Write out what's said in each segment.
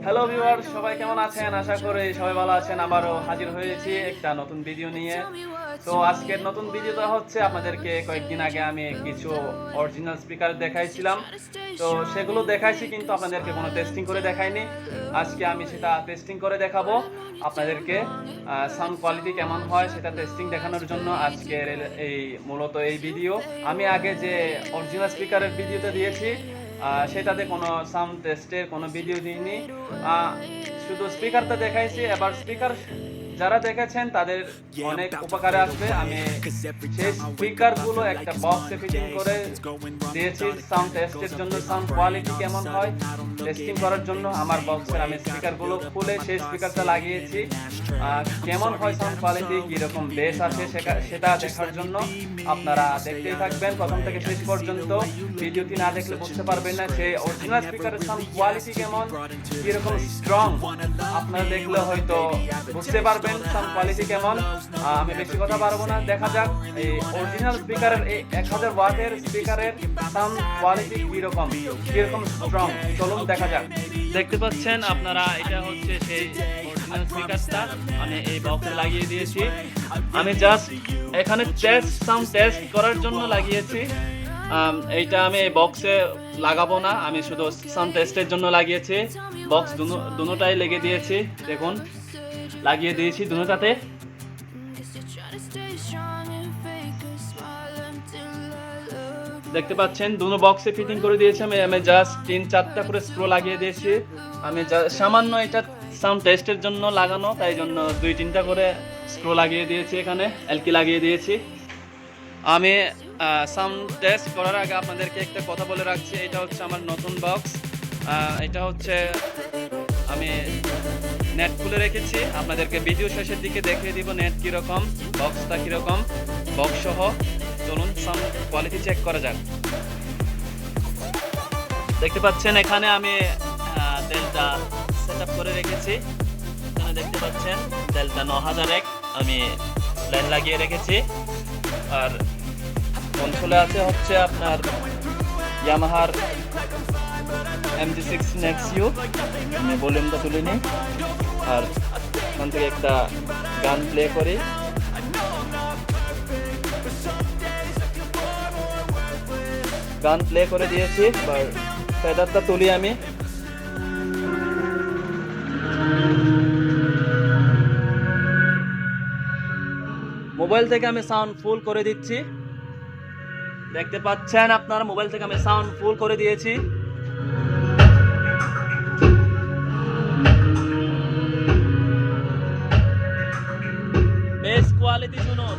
Hello viewer, সবাই কেমন আছেন? আশা করি সবাই ভালো আছেন। আবারও হাজির হয়েছি একটা নতুন ভিডিও নিয়ে। তো আজকের নতুন ভিডিওটা হচ্ছে আপনাদেরকে কয়েকদিন আগে আমি কিছু অরিজিনাল স্পিকার দেখাইছিলাম, তো সেগুলো দেখাইছি, কিন্তু আপনাদেরকে কোনো টেস্টিং করে দেখাইনি। আজকে আমি সেটা টেস্টিং করে দেখাবো আপনাদেরকে। সাউন্ড কোয়ালিটি কেমন হয় সেটা টেস্টিং দেখানোর জন্য আজকের মূলত এই ভিডিও। আমি আগে যে অরিজিনাল স্পিকারের ভিডিওটা দিয়েছি সেটাতে কোনো সাউন্ড টেস্টের কোনো ভিডিও দিইনি, শুধু স্পিকারটা দেখাইছি। এবার স্পিকার যারা দেখেছেন তাদের অনেক উপকারে আসবে। আমি সেই স্পিকারগুলো একটা বক্সে ফিটিং করে দিয়েছি সাউন্ড টেস্টের জন্য, সাউন্ড কোয়ালিটি কেমন হয় টেস্টিং করার জন্য। আমার বক্সের আমি স্পিকারগুলো খুলে সেই স্পিকারটা লাগিয়েছি, কেমন হয় সাউন্ড কোয়ালিটি, কীরকম বেস আছে সেটা দেখার জন্য। আপনারা দেখতেই থাকবেন প্রথম থেকে শেষ পর্যন্ত। ভিডিওটি না দেখলে বুঝতে পারবেন না সেই অরিজিনাল স্পিকারের সাউন্ড কোয়ালিটি কেমন, কীরকম স্ট্রং। আপনারা দেখলে হয়তো বুঝতে পারবেন সাউন্ড কোয়ালিটি কেমন। আমি বেশি কথা পারবো না, দেখা যাক এই অরিজিনাল স্পিকারের এই 1000 ওয়াটের স্পিকারের সাউন্ড কোয়ালিটি কীরকম স্ট্রং। চলুন দেখা যাক। দেখতে পাচ্ছেন আপনারা, এটা হচ্ছে সেই অরিজিনাল স্পিকারটা আমি এই বক্সে লাগিয়ে দিয়েছি। আমি জাস্ট এখানে সাউন্ড টেস্ট করার জন্য লাগিয়েছি। এইটা আমি এই বক্সে লাগাবো না, আমি শুধু সাউন্ড টেস্টের জন্য লাগিয়েছি। বক্স দুটোটাই লেগে দিয়েছি, দেখুন লাগিয়ে দিয়েছি দুটোটাতে। দেখতে পাচ্ছেন দুটো বক্সে ফিটিং করে দিয়েছি আমি জাস্ট 3-4টা করে স্ক্রু লাগিয়ে দিয়েছি। আমি সামান্য এটা সাউন্ড টেস্টের জন্য লাগানো, তাই জন্য 2-3টা করে স্ক্রু লাগিয়ে দিয়েছি, এখানে এলকি লাগিয়ে দিয়েছি। আমি সাউন্ড টেস্ট করার আগে আপনাদেরকে একটা কথা বলে রাখছি, এটা হচ্ছে আমার নতুন বক্স। এটা হচ্ছে আমি নেট খুলে রেখেছি, আপনাদেরকে ভিডিও শেষের দিকে দেখিয়ে দিব নেট কীরকম, বক্সটা কীরকম, বক্স সহ। চলুন সাউন্ড কোয়ালিটি চেক করা যাক। দেখতে পাচ্ছেন এখানে আমি ডেল্টা সেট আপ করে রেখেছি। এখানে দেখতে পাচ্ছেন ডেল্টা 9001 আমি লাইন লাগিয়ে রেখেছি। আর কনসোলে আছে হচ্ছে আপনার ইয়ামাহার MG6 Nexus। আমি ভলিউমটা তুলে নিই, আর এখান থেকে একটা গান প্লে করি। গান প্লে করে দিয়েছি, এবার ফেদারটা তুলি আমি। মোবাইল থেকে আমি সাউন্ড ফুল করে দিচ্ছি। দেখতে পাচ্ছেন আপনারা, মোবাইল থেকে আমি সাউন্ড ফুল করে দিয়েছি। বেস কোয়ালিটি শুনুন।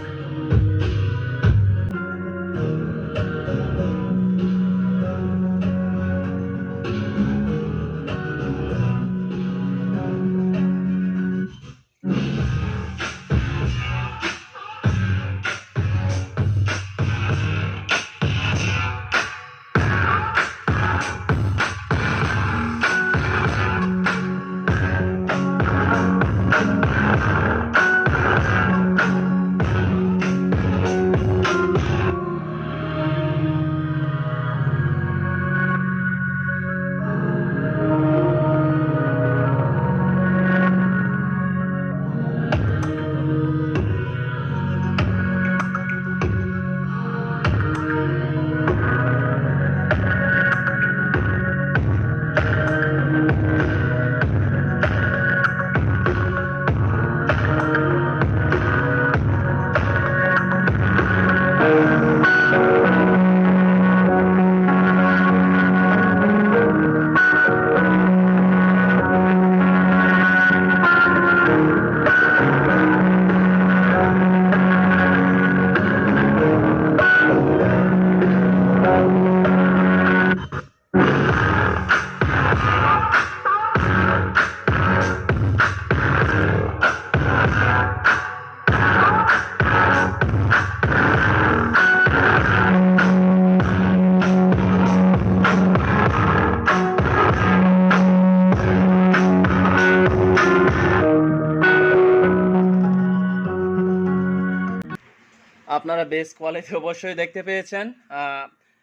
আপনারা বেস কোয়ালিটি অবশ্যই দেখতে পেয়েছেন।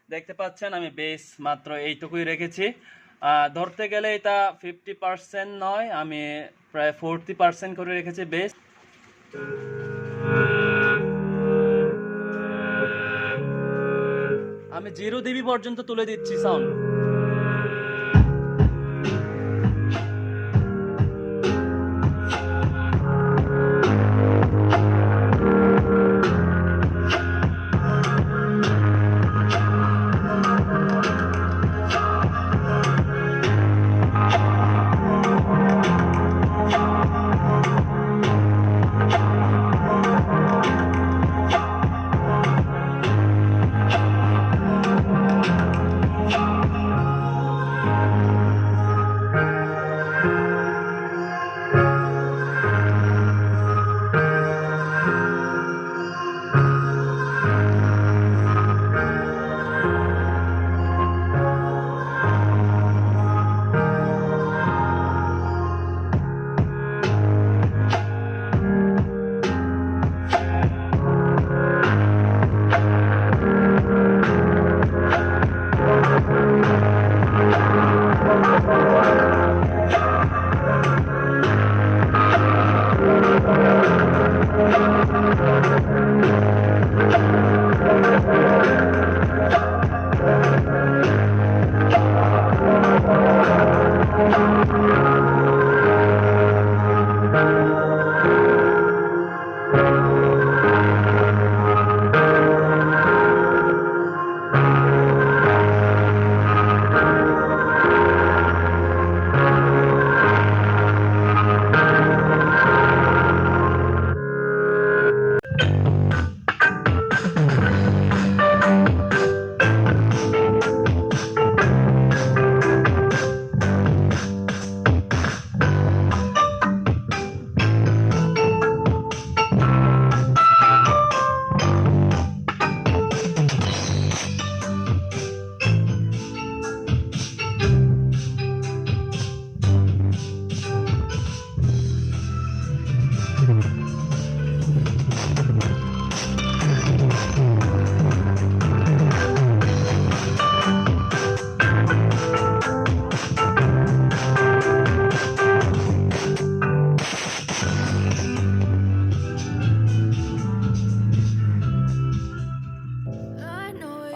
দেখতে পাচ্ছেন আমি বেস মাত্র এইটুকুই রেখেছি। ধরতে গেলে এটা 50% নয়, আমি প্রায় 40% করে রেখেছি বেস। আমি 0 dB পর্যন্ত তুলে দিচ্ছি সাউন্ড।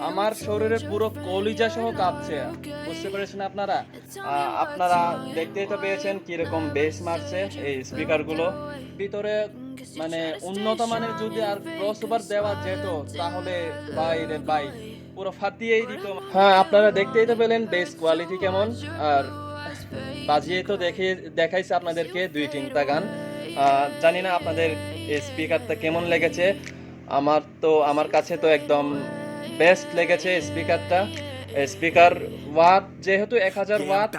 আমার শরীরে পুরো কলিজা সহ কাঁপছে, বুঝতে পেরেছেন আপনারা? আপনারা দেখতেই তো পেয়েছেন কিরকম বেস মারছে এই স্পিকারগুলো। ভিতরে মানে উন্নত মানের যদি আর ক্রসওভার দেওয়া যেত তাহলে বাইরে বাই পুরো ফাটিয়েই দিত। হ্যাঁ, আপনারা দেখতেই তো পেলেন বেস কোয়ালিটি কেমন, আর বাজিয়ে তো দেখাইছে আপনাদেরকে 2-3টা গান। জানি না আপনাদের এই স্পিকারটা কেমন লেগেছে। আমার কাছে তো একদম বেস্ট লেগেছে স্পিকারটা। স্পিকার ওয়াট যেহেতু 1000 ওয়াট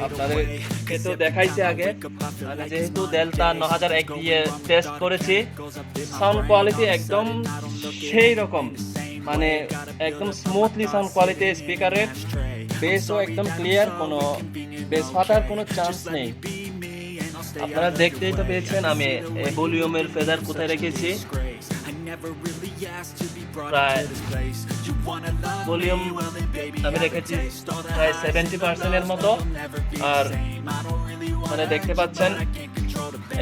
আপনাদেরকে তো দেখাইছে আগে। আমি যেহেতু ডেল্টা 9001 দিয়ে টেস্ট করেছি, সাউন্ড কোয়ালিটি একদম সেই রকম, মানে একদম স্মুথলি সাউন্ড কোয়ালিটি স্পিকারের। বেসও একদম ক্লিয়ার, কোনো বেস ফাটার কোনো চান্স নেই। আপনারা দেখতেই তো পেয়েছেন আমি ভলিউমের ফেদার কোথায় রেখেছি। প্রায় ভলিউম আমি রেখেছি প্রায় 70% এর মতো। আর মানে দেখতে পাচ্ছেন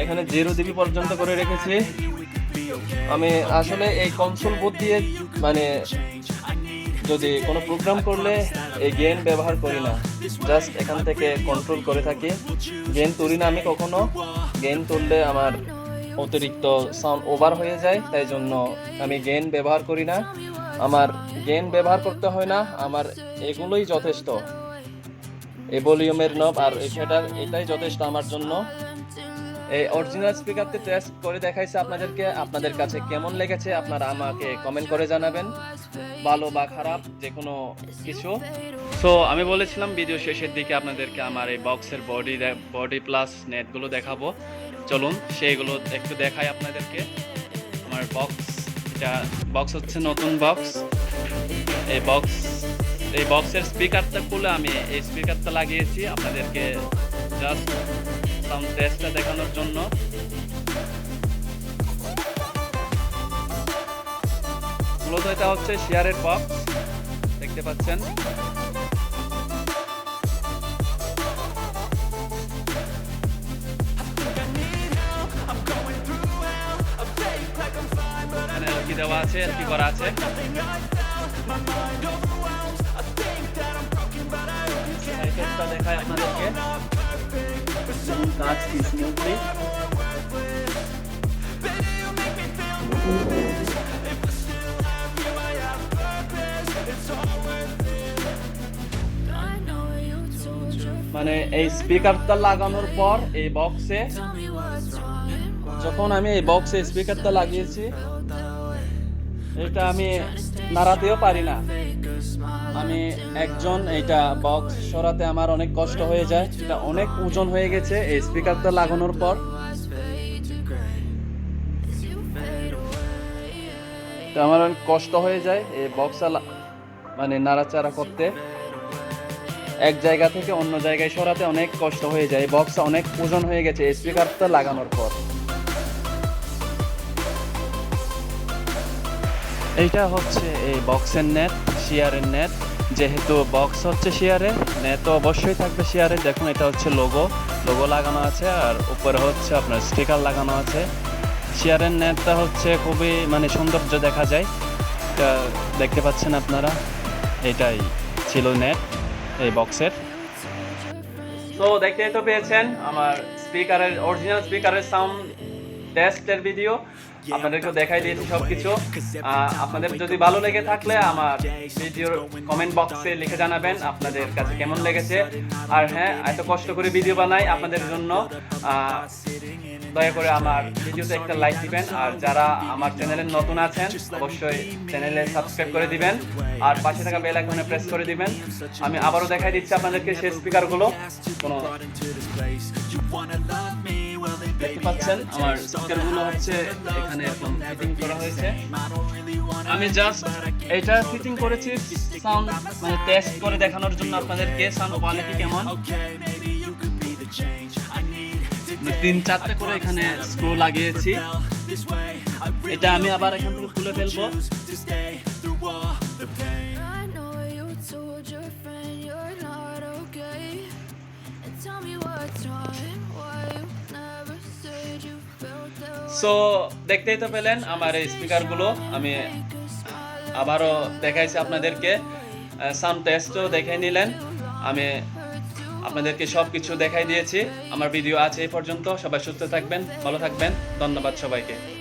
এখানে 0 dB পর্যন্ত করে রেখেছি। আমি আসলে এই কনসোল বোর্ড দিয়ে মানে যদি কোনো প্রোগ্রাম করলে এই গেইন ব্যবহার করি না, জাস্ট এখান থেকে কন্ট্রোল করে থাকি। গেইন তুলি না আমি কখনো, গেইন তুললে আমার অতিরিক্ত সাউন্ড ওভার হয়ে যায়, তাই জন্য আমি গেইন ব্যবহার করি না। আমার গেইন ব্যবহার করতে হয় না, আমার এগুলোই যথেষ্ট। এই ভলিউমের নব আর এটাই যথেষ্ট আমার জন্য। এই অরিজিনাল স্পিকারতে টেস্ট করে দেখাইছে আপনাদেরকে। আপনাদের কাছে কেমন লেগেছে আপনারা আমাকে কমেন্ট করে জানাবেন, ভালো বা খারাপ যে কোনো কিছু। সো আমি বলেছিলাম ভিডিও শেষের দিকে আপনাদেরকে আমার এই বক্সের বডি প্লাস নেটগুলো দেখাবো। চলুন সেইগুলো একটু দেখাই আপনাদেরকে। আমার বক্স হচ্ছে নতুন বক্স। এই বক্সের স্পিকারটা খুলে আমি এই স্পিকারটা লাগিয়েছি আপনাদেরকে জাস্ট সাউন্ড টেস্টটা দেখানোর জন্য। মূলত এটা হচ্ছে শেয়ারের বক্স, দেখতে পাচ্ছেন। দেওয়া আছে, কি করা আছে। সাইকেলটা দেখায় আপনাদেরকে, কাজ কি স্মুথলি। মানে এই স্পিকারটা লাগানোর পর এই বক্সে, যখন আমি এই বক্সে স্পিকারটা লাগিয়েছি, এটা আমি নাড়াতেও পারি না। আমি একজন এইটা বক্স সরাতে আমার অনেক কষ্ট হয়ে যায়, এটা অনেক ওজন হয়ে গেছে এই স্পিকারটা লাগানোর পর। আমার অনেক কষ্ট হয়ে যায় এই বক্সটা মানে নাড়াচাড়া করতে, এক জায়গা থেকে অন্য জায়গায় সরাতে অনেক কষ্ট হয়ে যায়। বক্সটা অনেক ওজন হয়ে গেছে এই স্পিকারটা লাগানোর পর। এইটা হচ্ছে এই বক্সের নেট, শেয়ারের নেট। যেহেতু বক্স হচ্ছে শেয়ারের, নেট তো অবশ্যই থাকবে শেয়ারের। দেখুন এটা হচ্ছে লোগো লাগানো আছে, আর উপরে হচ্ছে আপনার স্টিকার লাগানো আছে। শেয়ারের নেটটা হচ্ছে খুবই মানে সৌন্দর্য দেখা যায়, এটা দেখতে পাচ্ছেন আপনারা। এটাই ছিল নেট এই বক্সের। তো দেখতেই তো পেয়েছেন আমার স্পিকারের, অরিজিনাল স্পিকারের সাউন্ড টেস্টের ভিডিও আপনাদেরকে দেখাই দিয়েছি সবকিছু। আপনাদের যদি ভালো লেগে থাকলে আমার ভিডিওর কমেন্ট বক্সে লিখে জানাবেন আপনাদের কাছে কেমন লেগেছে। আর হ্যাঁ, এত কষ্ট করে ভিডিও বানাই আপনাদের জন্য, দয়া করে আমার ভিডিওতে একটা লাইক দিবেন। আর যারা আমার চ্যানেলে নতুন আছেন অবশ্যই চ্যানেলে সাবস্ক্রাইব করে দিবেন, আর পাশে থাকা বেল আইকনে প্রেস করে দিবেন। আমি আবারও দেখাই দিচ্ছি আপনাদেরকে সেই স্পিকারগুলো। দেখতে পাচ্ছেন আমার স্পিকারগুলো হচ্ছে এখানে এখন ফিটিং করা হয়েছে। আমি জাস্ট এটা ফিটিং করেছি সাউন্ড মানে টেস্ট করে দেখানোর জন্য আপনাদেরকে সাউন্ড কোয়ালিটি কেমন। 3-4টে করে এখানে স্ক্রু লাগিয়েছি। এটা আমি আবার এখান থেকে খুলে ফেলবো। সো দেখতেই তো পেলেন আমার এই স্পিকারগুলো। আমি আবারও দেখাইছি আপনাদেরকে, সাউন্ড টেস্টও দেখাই নিলেন। আমি আপনাদেরকে সবকিছু দেখাই দিয়েছি। আমার ভিডিও আছে এই পর্যন্ত। সবাই সুস্থ থাকবেন, ভালো থাকবেন। ধন্যবাদ সবাইকে।